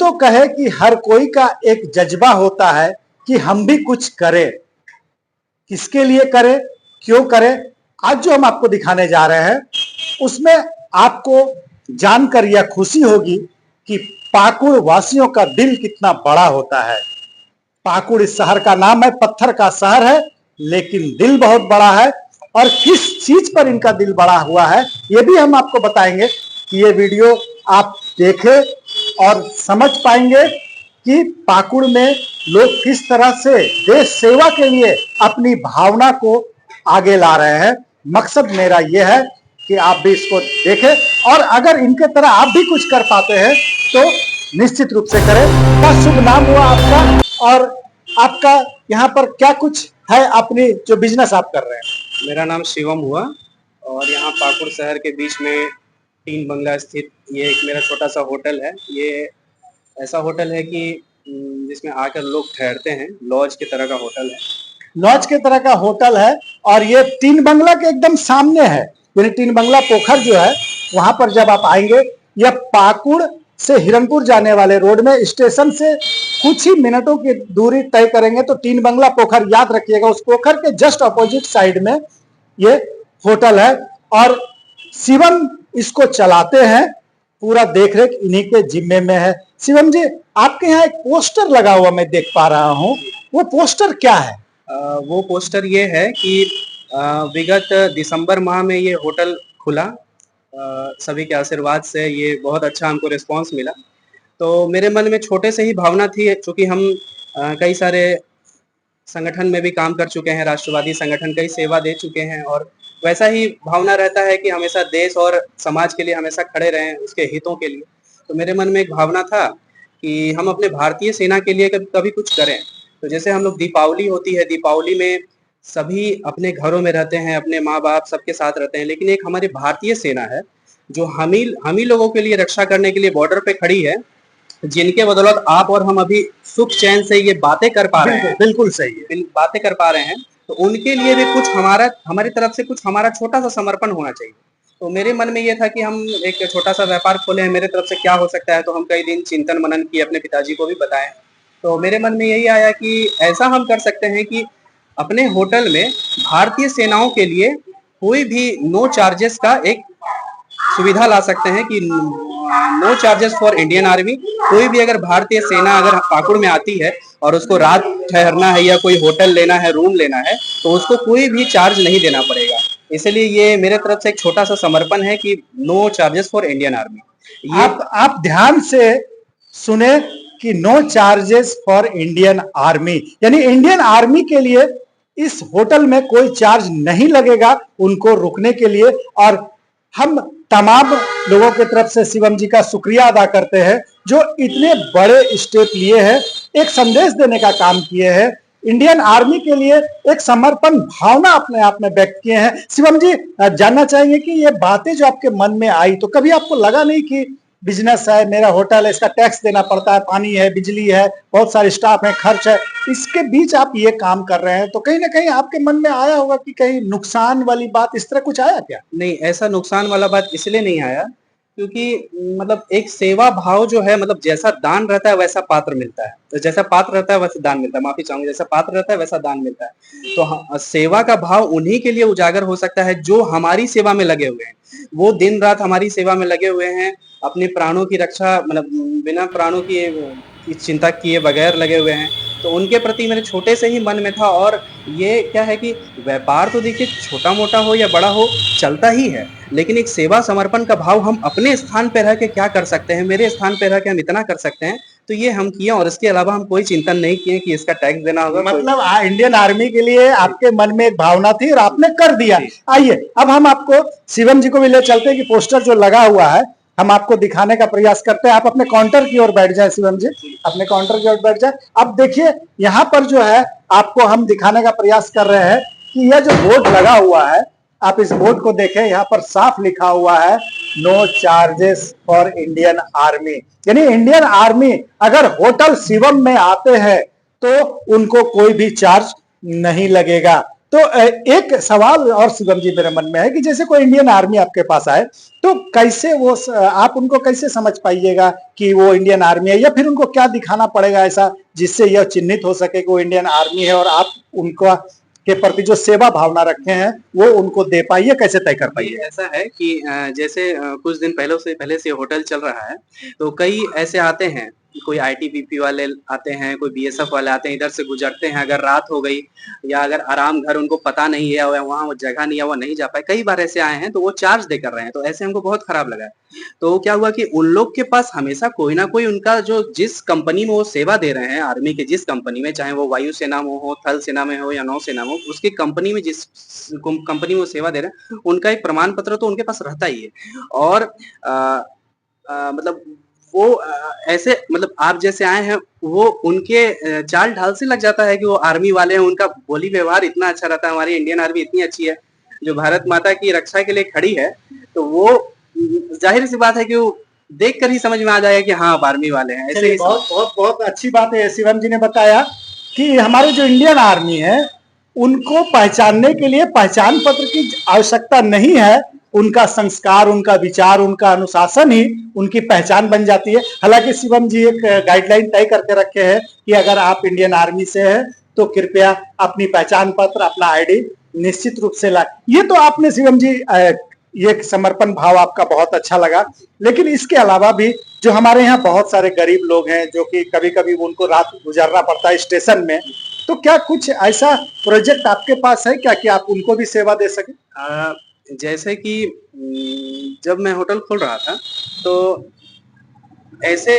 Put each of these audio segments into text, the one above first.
तो कहे कि हर कोई का एक जज्बा होता है कि हम भी कुछ करें। किसके लिए करें, क्यों करें, आज जो हम आपको दिखाने जा रहे हैं उसमें आपको जानकर यह खुशी होगी कि पाकुड़ वासियों का दिल कितना बड़ा होता है। पाकुड़ इस शहर का नाम है, पत्थर का शहर है, लेकिन दिल बहुत बड़ा है। और किस चीज पर इनका दिल बड़ा हुआ है ये भी हम आपको बताएंगे कि ये वीडियो आप देखें और समझ पाएंगे कि पाकुड़ में लोग किस तरह से देश सेवा के लिए अपनी भावना को आगे ला रहे हैं। मकसद मेरा यह है कि आप भी इसको देखें और अगर इनके तरह आप भी कुछ कर पाते हैं तो निश्चित रूप से करें। क्या शुभ नाम हुआ आपका और आपका यहाँ पर क्या कुछ है, अपनी जो बिजनेस आप कर रहे हैं? मेरा नाम शिवम हुआ और यहाँ पाकुड़ शहर के बीच में 3 बंगला स्थित ये एक मेरा छोटा सा होटल है। ये ऐसा होटल है कि जिसमें आकर लोग ठहरते हैं, लॉज की तरह का होटल है। लॉज के तरह का होटल है और ये 3 बंगला के एकदम सामने है। यानी 3 बंगला पोखर जो है वहां पर जब आप आएंगे, यह पाकुड़ से हिरनपुर जाने वाले रोड में स्टेशन से कुछ ही मिनटों की दूरी तय करेंगे तो 3 बंगला पोखर याद रखिएगा। उस पोखर के जस्ट अपोजिट साइड में ये होटल है और शिवम इसको चलाते हैं। पूरा देखरेख इन्हीं के जिम्मे में है। शिवम जी, आपके यहाँ एक पोस्टर लगा हुआ मैं देख पा रहा हूँ, वो पोस्टर क्या है? वो पोस्टर ये है कि विगत दिसंबर माह में ये होटल खुला। सभी के आशीर्वाद से ये बहुत अच्छा हमको रिस्पांस मिला। तो मेरे मन में छोटे से ही भावना थी, क्योंकि हम कई सारे संगठन में भी काम कर चुके हैं, राष्ट्रवादी संगठन कई सेवा दे चुके हैं और वैसा ही भावना रहता है कि हमेशा देश और समाज के लिए हमेशा खड़े रहें, उसके हितों के लिए। तो मेरे मन में एक भावना था कि हम अपने भारतीय सेना के लिए कभी कुछ करें। तो जैसे हम लोग दीपावली होती है, दीपावली में सभी अपने घरों में रहते हैं, अपने माँ बाप सबके साथ रहते हैं, लेकिन एक हमारी भारतीय सेना है जो हम ही लोगों के लिए रक्षा करने के लिए बॉर्डर पे खड़ी है, जिनके बदौलत आप और हम अभी सुख चैन से ये बातें कर पा रहे हैं। बिल्कुल सही है, बातें कर पा रहे हैं। तो उनके लिए भी कुछ हमारी तरफ से कुछ हमारा छोटा सा समर्पण होना चाहिए। तो मेरे मन में ये था कि हम एक छोटा सा व्यापार खोले हैं, मेरे तरफ से क्या हो सकता है। तो हम कई दिन चिंतन मनन किए, अपने पिताजी को भी बताएं। तो मेरे मन में यही आया कि ऐसा हम कर सकते हैं कि अपने होटल में भारतीय सेनाओं के लिए कोई भी नो चार्जेस का एक सुविधा ला सकते हैं कि no charges for Indian army. कोई भी अगर भारतीय सेना अगर पाकुड़ में आती है और उसको रात ठहरना है या कोई होटल लेना है, रूम लेना है, तो उसको कोई भी चार्ज नहीं देना पड़ेगा। इसलिए ये मेरे तरफ से एक छोटा सा समर्पण है कि no charges for Indian army. आप ध्यान से सुने कि no charges for Indian army, यानी इंडियन आर्मी के लिए इस होटल में कोई चार्ज नहीं लगेगा उनको रुकने के लिए। और हम तमाम लोगों की तरफ से शिवम जी का शुक्रिया अदा करते हैं जो इतने बड़े स्टेप लिए हैं, एक संदेश देने का काम किए हैं, इंडियन आर्मी के लिए एक समर्पण भावना अपने आप में व्यक्त किए हैं। शिवम जी, जानना चाहेंगे कि ये बातें जो आपके मन में आई तो कभी आपको लगा नहीं कि बिजनेस है, मेरा होटल है, इसका टैक्स देना पड़ता है, पानी है, बिजली है, बहुत सारे स्टाफ है, खर्च है, इसके बीच आप ये काम कर रहे हैं, तो कहीं ना कहीं आपके मन में आया होगा कि कहीं नुकसान वाली बात, इस तरह कुछ आया क्या? नहीं, ऐसा नुकसान वाला बात इसलिए नहीं आया क्योंकि मतलब एक सेवा भाव जो है, मतलब जैसा दान रहता है वैसा पात्र मिलता है। तो जैसा पात्र रहता है वैसा दान मिलता है, माफी चाहूंगा, जैसा पात्र रहता है वैसा दान मिलता है। तो सेवा का भाव उन्हीं के लिए उजागर हो सकता है जो हमारी सेवा में लगे हुए हैं। वो दिन रात हमारी सेवा में लगे हुए हैं, अपने प्राणों की रक्षा, मतलब बिना प्राणों की चिंता किए बगैर लगे हुए हैं। तो उनके प्रति मेरे छोटे से ही मन में था। और ये क्या है कि व्यापार तो देखिए छोटा मोटा हो या बड़ा हो चलता ही है, लेकिन एक सेवा समर्पण का भाव हम अपने स्थान पे रह के क्या कर सकते हैं, मेरे स्थान पे रह के हम इतना कर सकते हैं, तो ये हम किए। और इसके अलावा हम कोई चिंतन नहीं किए कि इसका टैक्स देना होगा। मतलब इंडियन आर्मी के लिए आपके मन में एक भावना थी और आपने कर दिया। आइए अब हम आपको शिवम जी को भी ले चलते हैं कि पोस्टर जो लगा हुआ है हम आपको दिखाने का प्रयास करते हैं। आप अपने काउंटर की ओर बैठ जाए शिवम जी, अपने काउंटर की ओर बैठ जाए। अब देखिए यहाँ पर जो है आपको हम दिखाने का प्रयास कर रहे हैं कि यह जो बोर्ड लगा हुआ है, आप इस बोर्ड को देखें, यहाँ पर साफ लिखा हुआ है no charges for Indian army. यानी इंडियन आर्मी अगर होटल शिवम में आते हैं तो उनको कोई भी चार्ज नहीं लगेगा। तो एक सवाल और शिवम जी मेरे मन में है कि जैसे कोई इंडियन आर्मी आपके पास आए तो कैसे वो आप उनको कैसे समझ पाइएगा कि वो इंडियन आर्मी है, या फिर उनको क्या दिखाना पड़ेगा ऐसा जिससे यह चिन्हित हो सके कि वो इंडियन आर्मी है और आप उनका के प्रति जो सेवा भावना रखे हैं वो उनको दे पाइए, कैसे तय कर पाइए? ऐसा है कि जैसे कुछ दिन पहले से होटल चल रहा है, तो कई ऐसे आते हैं, कोई आईटीबीपी वाले आते हैं, कोई बीएसएफ वाले आते हैं, इधर से गुजरते हैं, अगर रात हो गई या अगर आराम घर उनको पता नहीं है और वहाँ वो जगह नहीं है, वो नहीं जा पाए, कई बार ऐसे आए हैं, तो वो चार्ज दे कर रहे हैं, तो ऐसे हमको बहुत खराब लगा है। तो क्या हुआ कि उन लोग के पास हमेशा कोई ना कोई उनका जो जिस कंपनी में वो सेवा दे रहे हैं, आर्मी के जिस कंपनी में, चाहे वो वायुसेना में हो, थल सेना में हो या नौसेना में हो, उसकी कंपनी में जिस कंपनी में वो सेवा दे रहे हैं, उनका एक प्रमाण पत्र तो उनके पास रहता ही है। और मतलब वो ऐसे मतलब आप जैसे आए हैं, वो उनके चाल ढाल से लग जाता है कि वो आर्मी वाले हैं, उनका बोली व्यवहार इतना अच्छा रहता है, हमारी इंडियन आर्मी इतनी अच्छी है, जो भारत माता की रक्षा के लिए खड़ी है, तो वो जाहिर सी बात है कि वो देख कर ही समझ में आ जाएगा कि हाँ आप आर्मी वाले हैं। ऐसे ही बहुत बहुत बहुत अच्छी बात है शिवम जी ने बताया कि हमारे जो इंडियन आर्मी है उनको पहचानने के लिए पहचान पत्र की आवश्यकता नहीं है, उनका संस्कार, उनका विचार, उनका अनुशासन ही उनकी पहचान बन जाती है। हालांकि शिवम जी एक गाइडलाइन तय करके रखे हैं कि अगर आप इंडियन आर्मी से हैं तो कृपया अपनी पहचान पत्र, अपना आईडी निश्चित रूप से लाए। ये तो आपने शिवम जी ये समर्पण भाव आपका बहुत अच्छा लगा। लेकिन इसके अलावा भी जो हमारे यहाँ बहुत सारे गरीब लोग हैं जो कि कभी कभी उनको रात गुजारना पड़ता है स्टेशन में, तो क्या कुछ ऐसा प्रोजेक्ट आपके पास है क्या कि आप उनको भी सेवा दे सके? जैसे कि जब मैं होटल खोल रहा था, तो ऐसे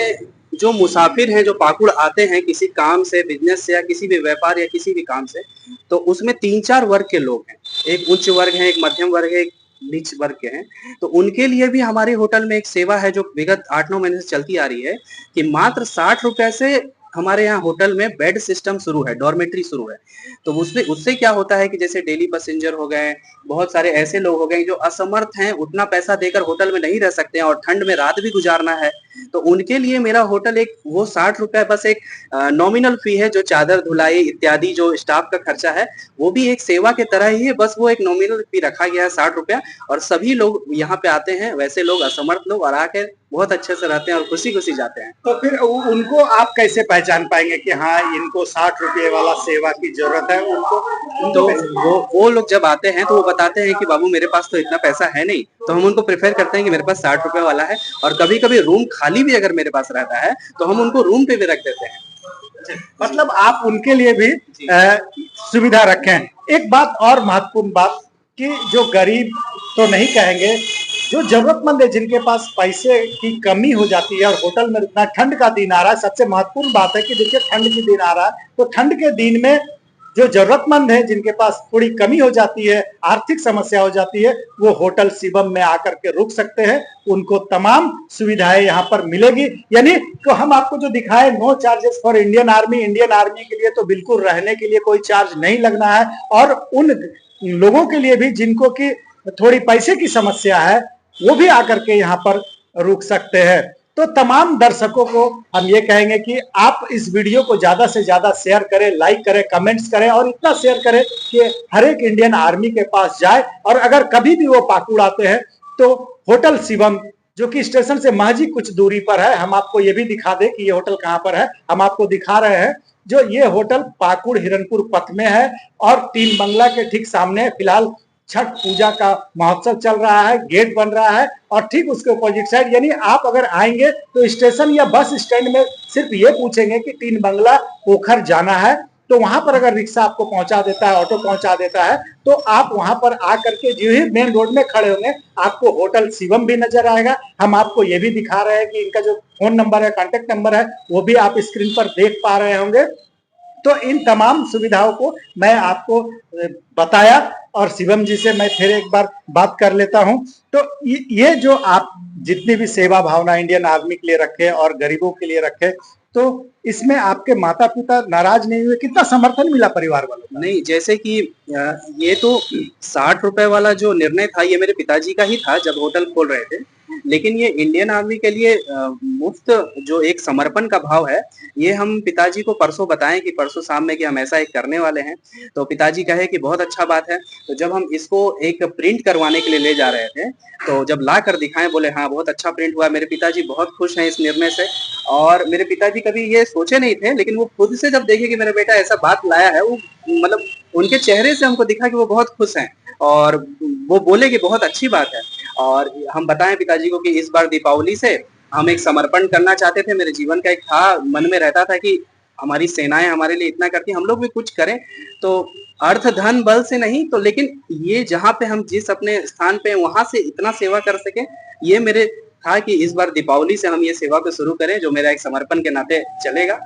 जो मुसाफिर हैं, जो पाकुड़ आते हैं किसी काम से, बिजनेस से या किसी भी व्यापार या किसी भी काम से, तो उसमें 3-4 वर्ग के लोग हैं। एक उच्च वर्ग है, एक मध्यम वर्ग है, एक नीच वर्ग के हैं। तो उनके लिए भी हमारे होटल में एक सेवा है जो विगत 8-9 महीने से चलती आ रही है कि मात्र 60 रुपए से हमारे यहाँ होटल में बेड सिस्टम शुरू है, डॉर्मेट्री शुरू है। तो उसमें उससे क्या होता है कि जैसे डेली पैसेंजर हो गए, बहुत सारे ऐसे लोग हो गए जो असमर्थ हैं, उतना पैसा देकर होटल में नहीं रह सकते हैं और ठंड में रात भी गुजारना है, तो उनके लिए मेरा होटल एक वो 60 रुपए बस एक नॉमिनल फी है, जो चादर धुलाई इत्यादि जो स्टाफ का खर्चा है, वो भी एक सेवा के तरह ही है, बस वो एक नॉमिनल फी रखा गया है 60 रुपया। और सभी लोग यहाँ पे आते हैं, वैसे लोग असमर्थ लोग, और आके बहुत अच्छे से रहते हैं और खुशी-खुशी जाते हैं। तो फिर उनको आप कैसे पहचान पाएंगे कि हाँ इनको 60 रुपये वाला सेवा की जरूरत है? उनको तो वो लोग जब आते हैं तो वो बताते हैं कि बाबू मेरे पास तो इतना पैसा है नहीं, तो हम उनको प्रेफर करते हैं कि मेरे पास 60 रुपए वाला है। और कभी-कभी रूम खाली भी अगर मेरे पास रहता है तो हम उनको रूम पे भी रख देते हैं। मतलब आप उनके लिए भी सुविधा रखें। एक बात और महत्वपूर्ण बात कि जो गरीब तो नहीं कहेंगे, जो जरूरतमंद है, जिनके पास पैसे की कमी हो जाती है और होटल में रुकना, ठंड का दिन आ रहा है, सबसे महत्वपूर्ण बात है कि देखिए ठंड के दिन आ रहा है, तो ठंड के दिन में जो जरूरतमंद है, जिनके पास थोड़ी कमी हो जाती है, आर्थिक समस्या हो जाती है, वो होटल शिवम में आकर के रुक सकते हैं, उनको तमाम सुविधाएं यहाँ पर मिलेगी। यानी तो हम आपको जो दिखाए, no charges for Indian army, Indian army के लिए तो बिल्कुल रहने के लिए कोई चार्ज नहीं लगना है, और उन लोगों के लिए भी जिनको की थोड़ी पैसे की समस्या है वो भी आकर के यहाँ पर रुक सकते हैं। तो तमाम दर्शकों को हम ये कहेंगे कि आप इस वीडियो को ज्यादा से ज्यादा शेयर करें, लाइक करें, कमेंट्स करें, और इतना शेयर करें कि हर एक इंडियन आर्मी के पास जाए। और अगर कभी भी वो पाकुड़ आते हैं तो होटल शिवम, जो कि स्टेशन से महज ही कुछ दूरी पर है, हम आपको ये भी दिखा दें कि ये होटल कहाँ पर है, हम आपको दिखा रहे हैं। जो ये होटल पाकुड़ हिरनपुर पथ में है और 3 बंगला के ठीक सामने फिलहाल छठ पूजा का महोत्सव चल रहा है, गेट बन रहा है, और ठीक उसके अपोजिट साइड, यानी आप अगर आएंगे तो स्टेशन या बस स्टैंड में सिर्फ ये पूछेंगे कि 3 बंगला पोखर जाना है, तो वहां पर अगर रिक्शा आपको पहुंचा देता है, ऑटो पहुंचा देता है, तो आप वहां पर आकर के जो ही मेन रोड में खड़े होंगे आपको होटल शिवम भी नजर आएगा। हम आपको ये भी दिखा रहे हैं कि इनका जो फोन नंबर है, कॉन्टेक्ट नंबर है, वो भी आप स्क्रीन पर देख पा रहे होंगे। तो इन तमाम सुविधाओं को मैं आपको बताया, और शिवम जी से मैं फिर एक बार बात कर लेता हूं। तो ये जो आप जितनी भी सेवा भावना इंडियन आर्मी के लिए रखे और गरीबों के लिए रखे, तो इसमें आपके माता पिता नाराज नहीं हुए? कितना समर्थन मिला परिवार वालों को? नहीं, जैसे कि ये तो 60 रुपए वाला जो निर्णय था, ये मेरे पिताजी का ही था जब होटल खोल रहे थे। लेकिन ये इंडियन आर्मी के लिए मुफ्त जो एक समर्पण का भाव है, ये हम पिताजी को परसों बताएँ कि परसों शाम में कि हम ऐसा एक करने वाले हैं। तो पिताजी कहे कि बहुत अच्छा बात है। तो जब हम इसको एक प्रिंट करवाने के लिए ले जा रहे थे, तो जब लाकर दिखाएँ बोले हाँ, बहुत अच्छा प्रिंट हुआ है। मेरे पिताजी बहुत खुश हैं इस निर्णय से और मेरे पिताजी कभी ये सोचे नहीं थे, लेकिन वो खुद से जब देखे कि मेरा बेटा ऐसा बात लाया है, वो मतलब उनके चेहरे से हमको दिखा कि वो बहुत खुश हैं और वो बोले कि बहुत अच्छी बात है। और हम बताएँ पिताजी को कि इस बार दीपावली से हम एक समर्पण करना चाहते थे। मेरे जीवन का एक था, मन में रहता था कि हमारी सेनाएँ हमारे लिए इतना करती हैं, हम लोग भी कुछ करें। तो अर्थ, धन, बल से नहीं तो लेकिन ये जहाँ पे हम जिस अपने स्थान पे हैं, वहाँ से इतना सेवा कर सकें, ये मेरे था कि इस बार दीपावली से हम ये सेवा को शुरू करें, जो मेरा एक समर्पण के नाते चलेगा।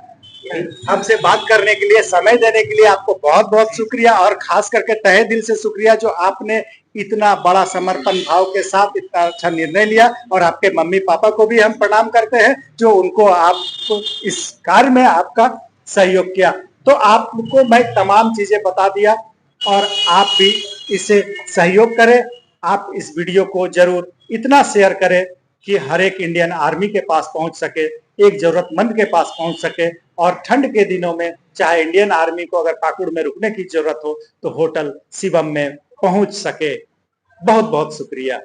हमसे बात करने के लिए, समय देने के लिए आपको बहुत-बहुत शुक्रिया और खास करके तहे दिल से शुक्रिया जो आपने इतना बड़ा समर्पण भाव के साथ इतना अच्छा निर्णय लिया और आपके मम्मी-पापा को भी हम प्रणाम करते हैं जो उनको आपको इस कार्य में आपका सहयोग किया। तो आपको मैं तमाम चीजें बता दिया और आप भी इसे सहयोग करें। आप इस वीडियो को जरूर इतना शेयर करें कि हर एक इंडियन आर्मी के पास पहुंच सके, एक जरूरतमंद के पास पहुंच सके और ठंड के दिनों में चाहे इंडियन आर्मी को अगर पाकुड़ में रुकने की जरूरत हो तो होटल शिवम में पहुंच सके। बहुत बहुत शुक्रिया।